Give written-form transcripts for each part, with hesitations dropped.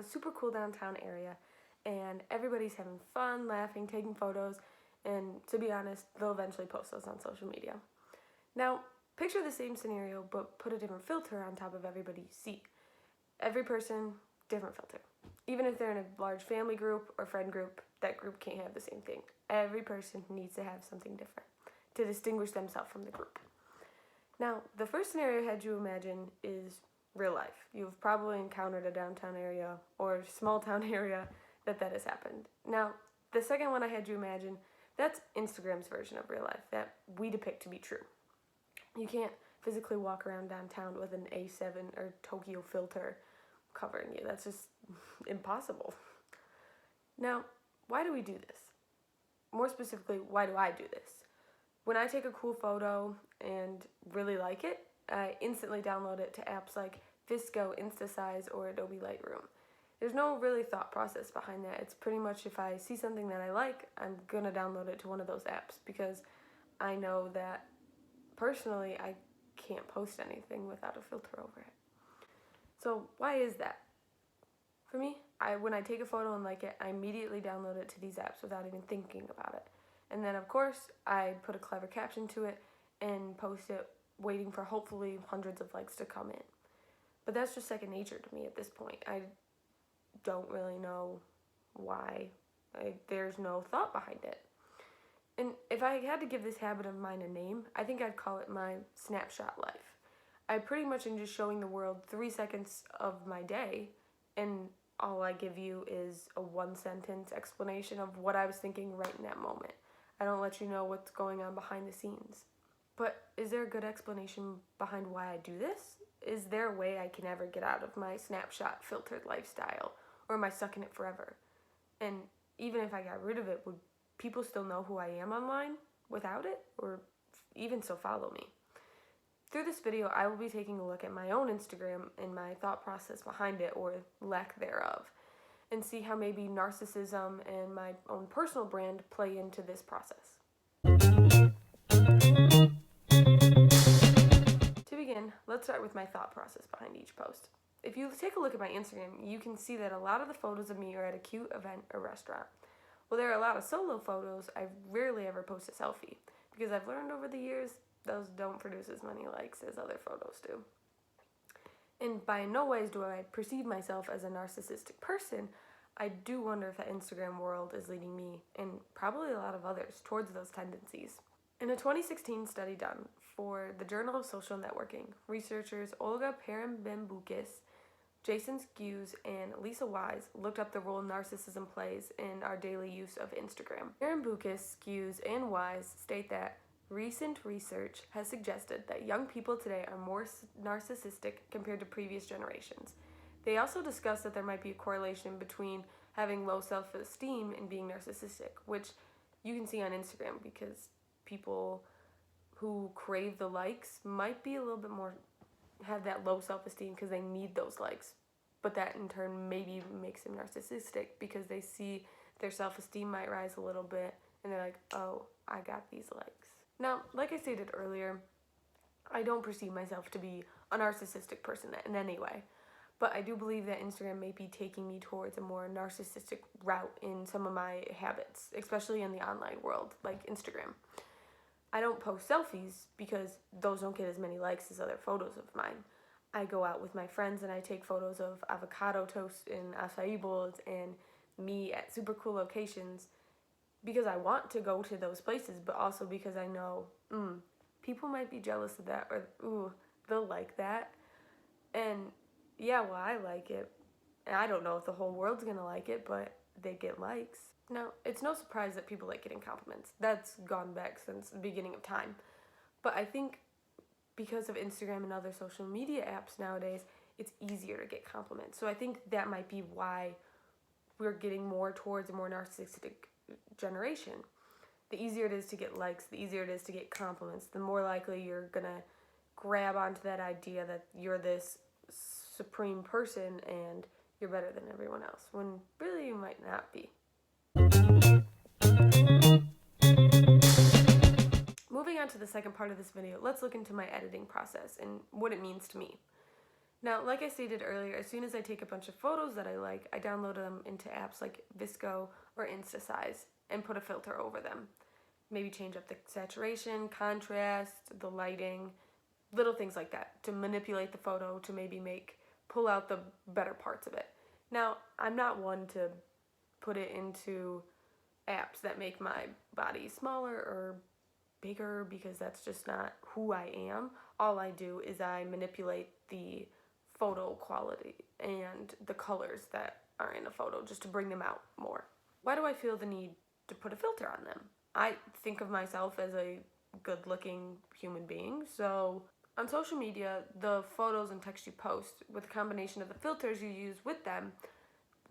a super cool downtown area, and everybody's having fun, laughing, taking photos, and to be honest, they'll eventually post those on social media. Now, picture the same scenario, but put a different filter on top of everybody you see. Every person, different filter. Even if they're in a large family group or friend group, that group can't have the same thing. Every person needs to have something different to distinguish themselves from the group. Now, the first scenario I had you imagine is real life. You've probably encountered a downtown area or small town area that has happened. Now, the second one I had you imagine, that's Instagram's version of real life that we depict to be true. You can't physically walk around downtown with an A7 or Tokyo filter covering you. That's just impossible. Now, why do we do this? More specifically, why do I do this? When I take a cool photo and really like it, I instantly download it to apps like VSCO, InstaSize, or Adobe Lightroom. There's no really thought process behind that. It's pretty much if I see something that I like, I'm going to download it to one of those apps because I know that personally I can't post anything without a filter over it. So why is that? For me, when I take a photo and like it, I immediately download it to these apps without even thinking about it. And then of course, I put a clever caption to it and post it waiting for hopefully hundreds of likes to come in. But that's just second nature to me at this point. I don't really know why. There's no thought behind it. And if I had to give this habit of mine a name, I think I'd call it my Snapshot Life. I pretty much am just showing the world 3 seconds of my day, and all I give you is a 1-sentence explanation of what I was thinking right in that moment. I don't let you know what's going on behind the scenes. But is there a good explanation behind why I do this? Is there a way I can ever get out of my snapshot filtered lifestyle? Or am I stuck in it forever? And even if I got rid of it, would people still know who I am online without it? Or even still follow me? Through this video, I will be taking a look at my own Instagram and my thought process behind it, or lack thereof, and see how maybe narcissism and my own personal brand play into this process. To begin, let's start with my thought process behind each post. If you take a look at my Instagram, you can see that a lot of the photos of me are at a cute event or restaurant. While there are a lot of solo photos, I rarely ever post a selfie, because I've learned over the years those don't produce as many likes as other photos do. And by no ways do I perceive myself as a narcissistic person. I do wonder if the Instagram world is leading me, and probably a lot of others, towards those tendencies. In a 2016 study done for the Journal of Social Networking, researchers Olga Parambambukis, Jason Skews, and Lisa Wise looked up the role narcissism plays in our daily use of Instagram. Parambukis, Skews, and Wise state that recent research has suggested that young people today are more narcissistic compared to previous generations. They also discuss that there might be a correlation between having low self-esteem and being narcissistic, which you can see on Instagram, because people who crave the likes might be a little bit more, have that low self-esteem because they need those likes. But that in turn maybe makes them narcissistic because they see their self-esteem might rise a little bit and they're like, oh, I got these likes. Now, like I stated earlier, I don't perceive myself to be a narcissistic person in any way, but I do believe that Instagram may be taking me towards a more narcissistic route in some of my habits, especially in the online world, like Instagram. I don't post selfies because those don't get as many likes as other photos of mine. I go out with my friends and I take photos of avocado toast and acai bowls and me at super cool locations, because I want to go to those places, but also because I know people might be jealous of that, or they'll like that. And yeah, well, I like it. And I don't know if the whole world's gonna like it, but they get likes. Now, it's no surprise that people like getting compliments. That's gone back since the beginning of time. But I think because of Instagram and other social media apps nowadays, it's easier to get compliments. So I think that might be why we're getting more towards a more narcissistic generation. The easier it is to get likes, the easier it is to get compliments, the more likely you're gonna grab onto that idea that you're this supreme person and you're better than everyone else, when really you might not be. Moving on to the second part of this video, let's look into my editing process and what it means to me. Now, like I stated earlier, as soon as I take a bunch of photos that I like, I download them into apps like Visco or InstaSize and put a filter over them. Maybe change up the saturation, contrast, the lighting, little things like that to manipulate the photo to maybe pull out the better parts of it. Now, I'm not one to put it into apps that make my body smaller or bigger because that's just not who I am. All I do is I manipulate the photo quality and the colors that are in a photo just to bring them out more. Why do I feel the need to put a filter on them? I think of myself as a good-looking human being, so on social media, the photos and text you post with a combination of the filters you use with them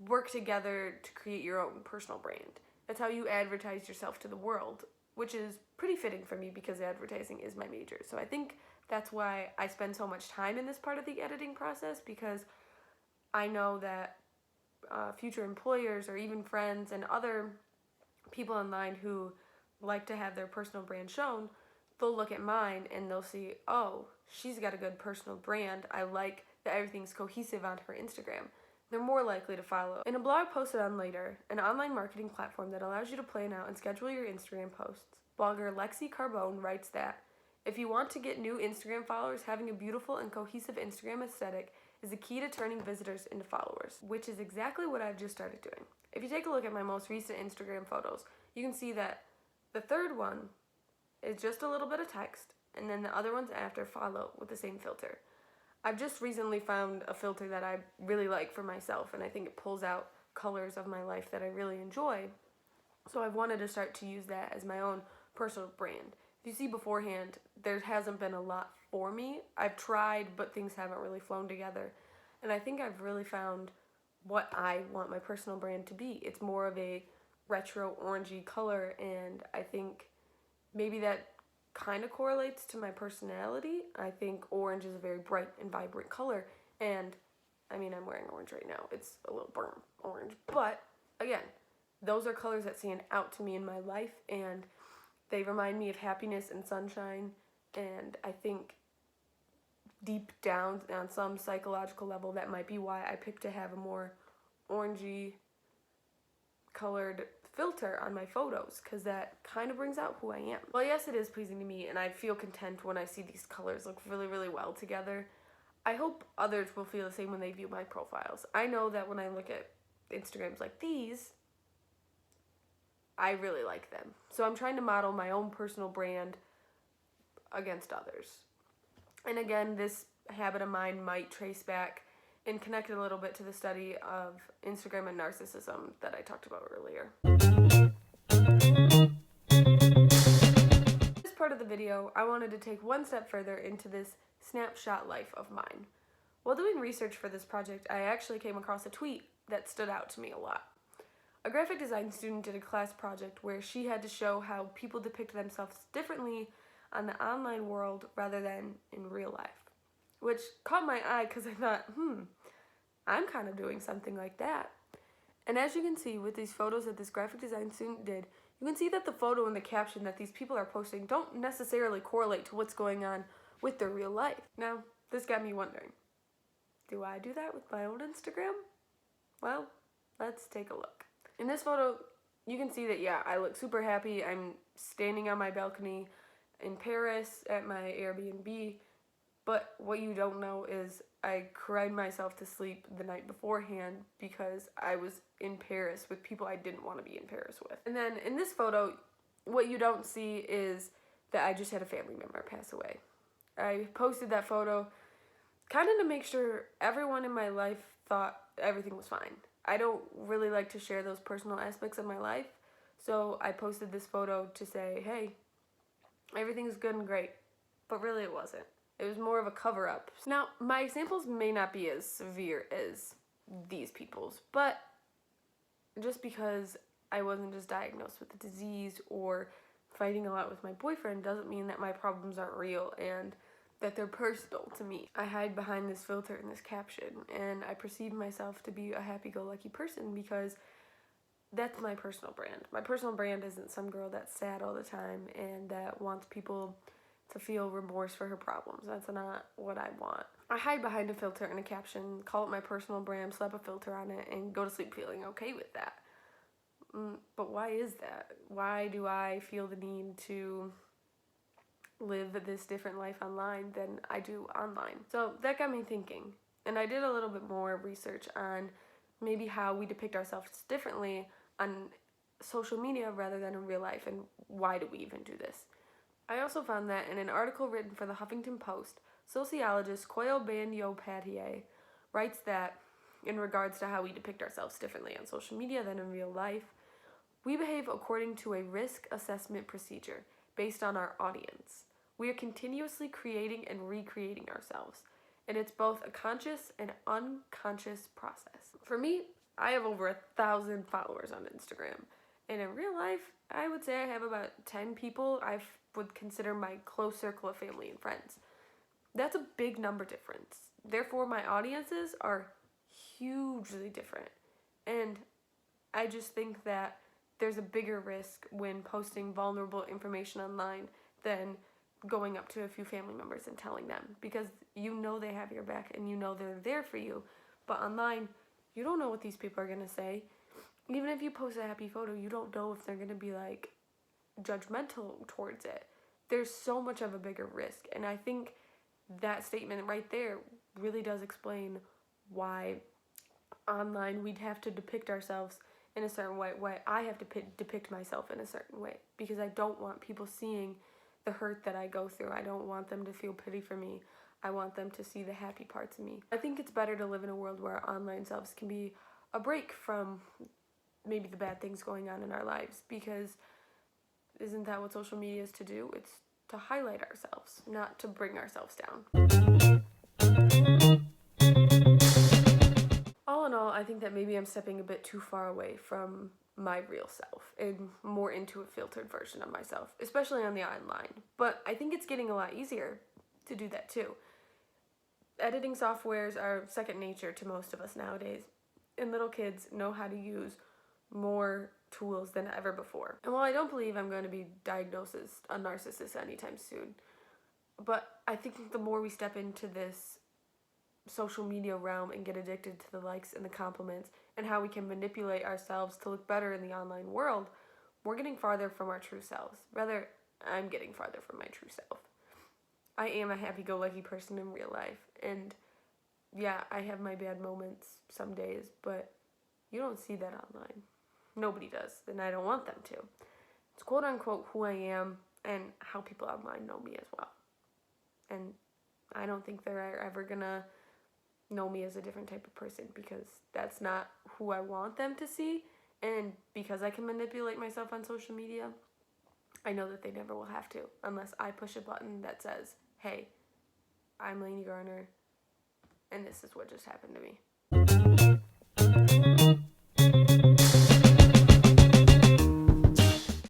work together to create your own personal brand. That's how you advertise yourself to the world, which is pretty fitting for me because advertising is my major. So I think that's why I spend so much time in this part of the editing process, because I know that future employers or even friends and other people online who like to have their personal brand shown, they'll look at mine and they'll see, oh, she's got a good personal brand. I like that everything's cohesive on her Instagram. They're more likely to follow. In a blog posted on Later, an online marketing platform that allows you to plan out and schedule your Instagram posts, blogger Lexi Carbone writes that if you want to get new Instagram followers, having a beautiful and cohesive Instagram aesthetic is the key to turning visitors into followers, which is exactly what I've just started doing. If you take a look at my most recent Instagram photos, you can see that the third one is just a little bit of text, and then the other ones after follow with the same filter. I've just recently found a filter that I really like for myself, and I think it pulls out colors of my life that I really enjoy. So I've wanted to start to use that as my own personal brand. If you see beforehand, there hasn't been a lot for me. I've tried, but things haven't really flown together. And I think I've really found what I want my personal brand to be. It's more of a retro orangey color, and I think maybe that kind of correlates to my personality. I think orange is a very bright and vibrant color, and I mean, I'm wearing orange right now. It's a little burnt orange, but again, those are colors that stand out to me in my life, and they remind me of happiness and sunshine, and I think deep down on some psychological level, that might be why I picked to have a more orangey colored filter on my photos, because that kind of brings out who I am. Well, yes, it is pleasing to me, and I feel content when I see these colors look really, really well together. I hope others will feel the same when they view my profiles. I know that when I look at Instagrams like these, I really like them. So I'm trying to model my own personal brand against others. And again, this habit of mine might trace back and connect a little bit to the study of Instagram and narcissism that I talked about earlier. In this part of the video, I wanted to take one step further into this snapshot life of mine. While doing research for this project, I actually came across a tweet that stood out to me a lot. A graphic design student did a class project where she had to show how people depict themselves differently on the online world rather than in real life, which caught my eye because I thought, I'm kind of doing something like that. And as you can see with these photos that this graphic design student did, you can see that the photo and the caption that these people are posting don't necessarily correlate to what's going on with their real life. Now, this got me wondering, do I do that with my own Instagram? Well, let's take a look. In this photo, you can see that, yeah, I look super happy. I'm standing on my balcony in Paris at my Airbnb, but what you don't know is I cried myself to sleep the night beforehand because I was in Paris with people I didn't want to be in Paris with. And then in this photo, what you don't see is that I just had a family member pass away. I posted that photo kind of to make sure everyone in my life thought everything was fine. I don't really like to share those personal aspects of my life, so I posted this photo to say, hey, everything's good and great, but really it wasn't. It was more of a cover-up. Now, my examples may not be as severe as these people's, but just because I wasn't just diagnosed with a disease or fighting a lot with my boyfriend doesn't mean that my problems aren't real and that they're personal to me. I hide behind this filter and this caption, and I perceive myself to be a happy-go-lucky person because that's my personal brand. My personal brand isn't some girl that's sad all the time and that wants people to feel remorse for her problems. That's not what I want. I hide behind a filter and a caption, call it my personal brand, slap a filter on it, and go to sleep feeling okay with that. But why is that? Why do I feel the need to live this different life online than I do online? So that got me thinking. And I did a little bit more research on maybe how we depict ourselves differently on social media rather than in real life, and why do we even do this? I also found that in an article written for the Huffington Post, sociologist Koyo Bandyopadhyay writes that in regards to how we depict ourselves differently on social media than in real life, we behave according to a risk assessment procedure based on our audience. We are continuously creating and recreating ourselves, and it's both a conscious and unconscious process. For me, I have over 1,000 followers on Instagram, and in real life, I would say I have about 10 people I would consider my close circle of family and friends. That's a big number difference. Therefore, my audiences are hugely different, and I just think that there's a bigger risk when posting vulnerable information online than going up to a few family members and telling them, because you know they have your back and you know they're there for you. But online, you don't know what these people are going to say. Even if you post a happy photo, you don't know if they're going to be like judgmental towards it. There's so much of a bigger risk, and I think that statement right there really does explain why online we'd have to depict ourselves in a certain way. Why I have to depict myself in a certain way, because I don't want people seeing the hurt that I go through. I don't want them to feel pity for me. I want them to see the happy parts of me. I think it's better to live in a world where our online selves can be a break from maybe the bad things going on in our lives, because isn't that what social media is to do? It's to highlight ourselves, not to bring ourselves down. All in all, I think that maybe I'm stepping a bit too far away from my real self and more into a filtered version of myself, especially on the online. But I think it's getting a lot easier to do that too. Editing softwares are second nature to most of us nowadays, and little kids know how to use more tools than ever before. And while I don't believe I'm going to be diagnosed as a narcissist anytime soon, but I think the more we step into this social media realm and get addicted to the likes and the compliments and how we can manipulate ourselves to look better in the online world, we're getting farther from our true selves. Rather, I'm getting farther from my true self. I am a happy-go-lucky person in real life, and yeah, I have my bad moments some days, but you don't see that online. Nobody does, and I don't want them to. It's quote-unquote who I am and how people online know me as well. And I don't think they're ever gonna know me as a different type of person, because that's not who I want them to see. And because I can manipulate myself on social media, I know that they never will have to, unless I push a button that says, hey, I'm Lainey Garner, and this is what just happened to me.